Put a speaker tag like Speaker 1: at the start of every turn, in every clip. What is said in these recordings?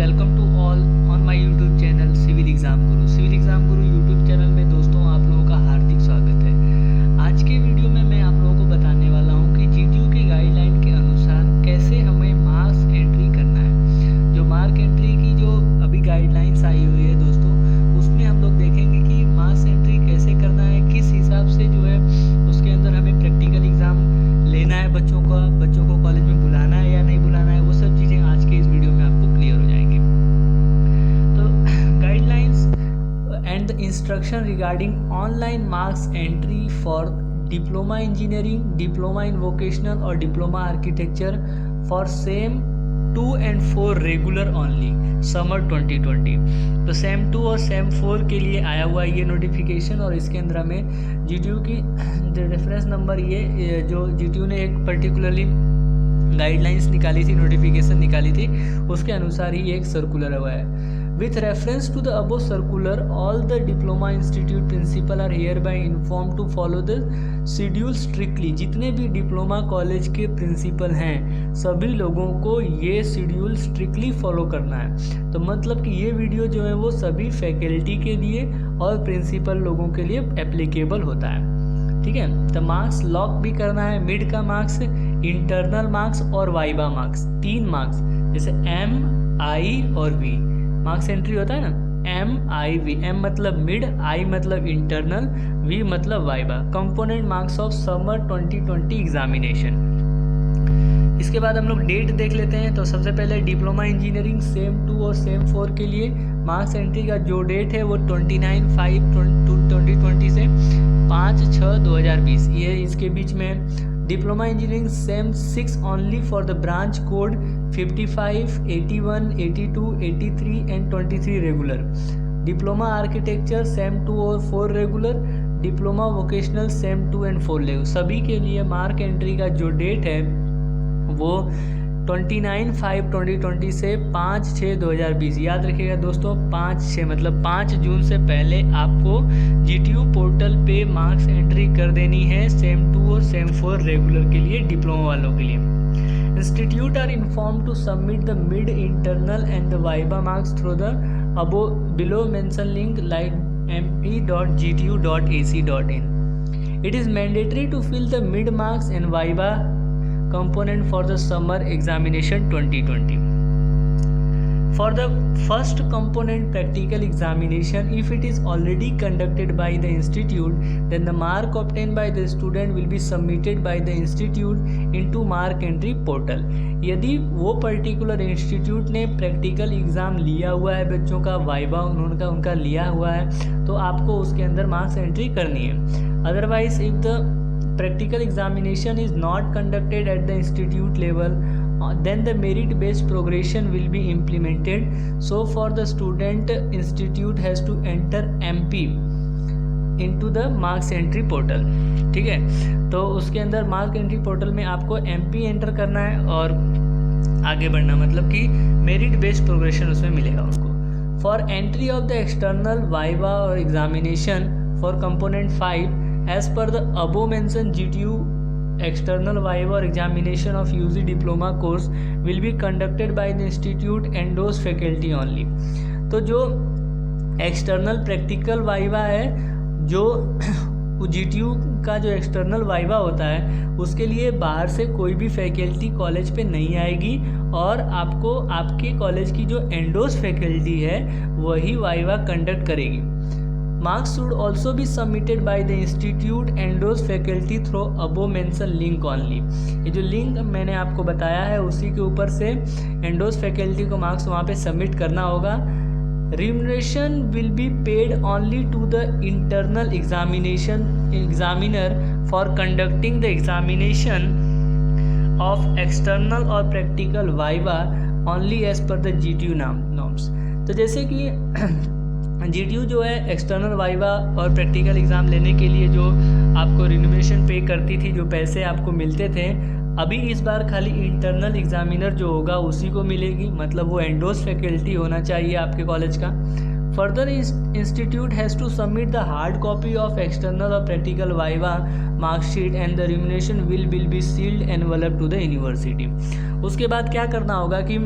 Speaker 1: Welcome to all on my YouTube channel Civil Exam Guru. Civil Exam Guru YouTube channel में दोस्तों आप लोगों का हार्दिक स्वागत है। आज के वीडियो में मैं आप लोगों को बताने वाला हूं कि जीटीयू की गाइडलाइन के अनुसार कैसे हमें मार्क्स एंट्री करना है। जो मार्क एंट्री की जो अभी गाइडलाइंस आई हुई है दोस्तों, उसमें हम लोग देखेंगे कि मार्क्स एंट्री कैसे करना है, किस हिसाब से जो है उसके अंदर हमें प्रैक्टिकल एग्ज़ाम लेना है, बच्चों को कॉलेज में बुलाना है या नहीं बुलाना है, वो सब चीज़ें आज के इस वीडियो में आपको क्लियर हो जाएंगी। तो guidelines and the instruction regarding online marks entry for diploma engineering, diploma in vocational और diploma architecture for sem 2 and 4 regular only summer 2020। तो सेम 2 और सेम 4 के लिए आया हुआ है ये नोटिफिकेशन, और इसके अंदर हमें जीटीयू की रेफरेंस नंबर ये जो जीटीयू ने एक पर्टिकुलरली गाइडलाइंस निकाली थी, नोटिफिकेशन निकाली थी, उसके अनुसार ही एक सर्कुलर हुआ है। With reference to the above circular, all the diploma institute principal are hereby informed to follow the schedule strictly। जितने भी डिप्लोमा कॉलेज के प्रिंसिपल हैं सभी लोगों को ये शेड्यूल स्ट्रिक्टली फॉलो करना है। तो मतलब कि ये वीडियो जो है वो सभी फैकल्टी के लिए और प्रिंसिपल लोगों के लिए एप्लीकेबल होता है, ठीक है। तो मार्क्स लॉक भी करना है, मिड का मार्क्स, इंटरनल मार्क्स और वाइबा मार्क्स, 3 मार्क्स, जैसे एम, आई और वी मार्क्स एंट्री होता है ना, एम आई वी, एम मतलब मिड, आई मतलब इंटरनल, वी मतलब viva, component marks of summer 2020 examination. इसके बाद हम लोग डेट देख लेते हैं। तो सबसे पहले डिप्लोमा इंजीनियरिंग सेम 2 और सेम 4 के लिए मार्क्स एंट्री का जो डेट है वो 29/5/2020 से 5/6/2020 ये इसके बीच में। Diploma engineering same 6 only for the branch code 55, 81, 82, 83 and 23 regular. Diploma architecture same 2 और 4 regular. Diploma vocational same 2 and 4 regular. सभी के लिए मार्क एंट्री का जो डेट है वो 29/5/2020 से 5/6/2020। याद रखिएगा दोस्तों, 5/6 मतलब 5 जून से पहले आपको जीटीयू पोर्टल पे मार्क्स एंट्री कर देनी है सेम 2 और सेम 4 रेगुलर के लिए, डिप्लोमा वालों के लिए। Institute are inform to submit the mid, internal and the viva marks through the below mention link like mp.gtu.ac.in। It is mandatory to fill the mid marks and viva component for the summer examination 2020. For the first component practical examination, if it is already conducted by the institute, then the mark obtained by the student will be submitted by the institute into mark entry portal। यदि वो particular institute ने practical exam लिया हुआ है, बच्चों का viva उनका लिया हुआ है, तो आपको उसके अंदर मार्क्स एंट्री करनी है। Otherwise if the practical examination is not conducted at the institute level, then the merit based progression will be implemented। So for the student, institute has to enter MP into the marks entry portal, ठीक है। तो उसके अंदर mark entry portal में आपको MP enter करना है और आगे बढ़ना, मतलब कि मेरिट बेस्ड प्रोग्रेशन उसमें मिलेगा उनको। For entry of the external viva और examination for component 5 as per the above mentioned, GTU external viva or examination of UG diploma course will be conducted by the institute endorsed faculty only। तो जो external practical viva है, जो GTU का जो external viva होता है उसके लिए बाहर से कोई भी फैकल्टी कॉलेज पे नहीं आएगी, और आपको आपके कॉलेज की जो एंडोर्स फैकल्टी है वही वाइवा कंडक्ट करेगी। Marks should also be submitted by the institute endorsed faculty through above mentioned link only। ये जो लिंक मैंने आपको बताया है उसी के ऊपर से endorsed faculty को मार्क्स वहाँ पे सबमिट करना होगा। Remuneration will be paid only to the internal examiner for conducting the examination of external or practical viva only as per the GTU norms। तो जैसे कि जीटीयू जो है एक्सटर्नल वाइवा और प्रैक्टिकल एग्ज़ाम लेने के लिए जो आपको रिन्यूमेशन पे करती थी, जो पैसे आपको मिलते थे, अभी इस बार खाली इंटरनल एग्जामिनर जो होगा उसी को मिलेगी, मतलब वो एंडोर्स फैकल्टी होना चाहिए आपके कॉलेज का। Further institute has to submit the hard copy of external और practical viva marksheet and the remuneration will be sealed envelope to the university. उसके बाद क्या करना होगा कि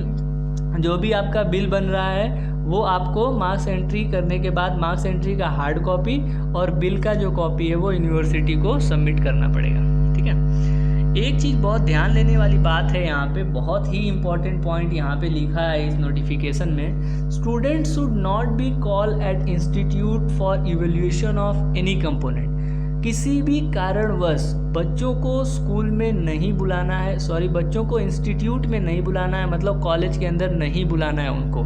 Speaker 1: जो भी आपका बिल बन रहा है वो आपको मार्क्स एंट्री करने के बाद मार्क्स एंट्री का हार्ड कॉपी और बिल का जो कॉपी है वो यूनिवर्सिटी को सबमिट करना पड़ेगा। ठीक है, एक चीज़ बहुत ध्यान देने वाली बात है, यहाँ पे बहुत ही इंपॉर्टेंट पॉइंट यहाँ पे लिखा है इस नोटिफिकेशन में, student should not be call at institute for evaluation of any component. किसी भी कारणवश बच्चों को स्कूल में नहीं बुलाना है, बच्चों को इंस्टीट्यूट में नहीं बुलाना है, मतलब कॉलेज के अंदर नहीं बुलाना है उनको।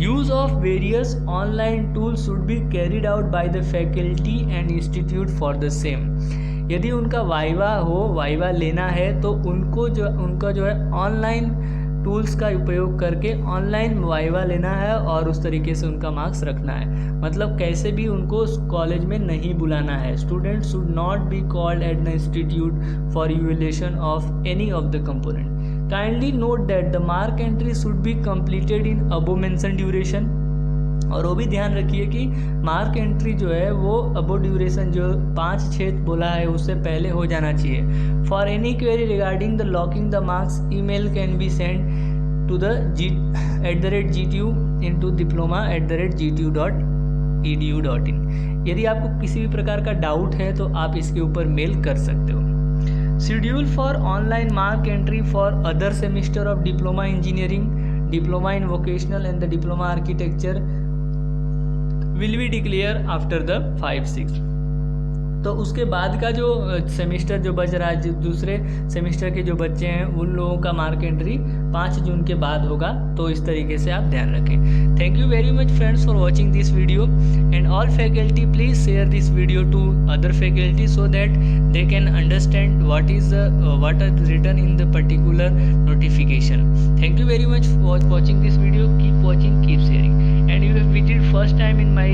Speaker 1: Use of various online tools should be carried out by the faculty and institute for the same. यदि उनका वाइवा लेना है तो उनका जो है ऑनलाइन टूल्स का उपयोग करके ऑनलाइन वाइवा लेना है और उस तरीके से उनका मार्क्स रखना है। मतलब कैसे भी उनको कॉलेज में नहीं बुलाना है। Student should not be called at the institute for evaluation of any of the component. Kindly note that the mark entry should be completed in above mention duration. और वो भी ध्यान रखिए कि मार्क एंट्री जो है वो अबो ड्यूरेशन जो 5-6 बोला है उससे पहले हो जाना चाहिए। For any query regarding the locking the marks email can be send to the gtu into diploma@gtu.edu.in। यदि आपको किसी भी प्रकार का डाउट है तो आप इसके ऊपर मेल कर सकते हो। Schedule for online mark entry for other semester of diploma engineering, diploma in vocational and the diploma architecture will be declare after the 5-6। तो उसके बाद का जो सेमिस्टर जो बच रहा है, जो दूसरे सेमिस्टर के जो बच्चे हैं उन लोगों का मार्क एंट्री 5 जून के बाद होगा। तो इस तरीके से आप ध्यान रखें। Thank you very much friends for watching this video and all faculty please share this video to other faculty so that they can understand what is written in the particular notification. Thank you very much for watching this video. Keep watching, keep sharing. And if you have visited first time in my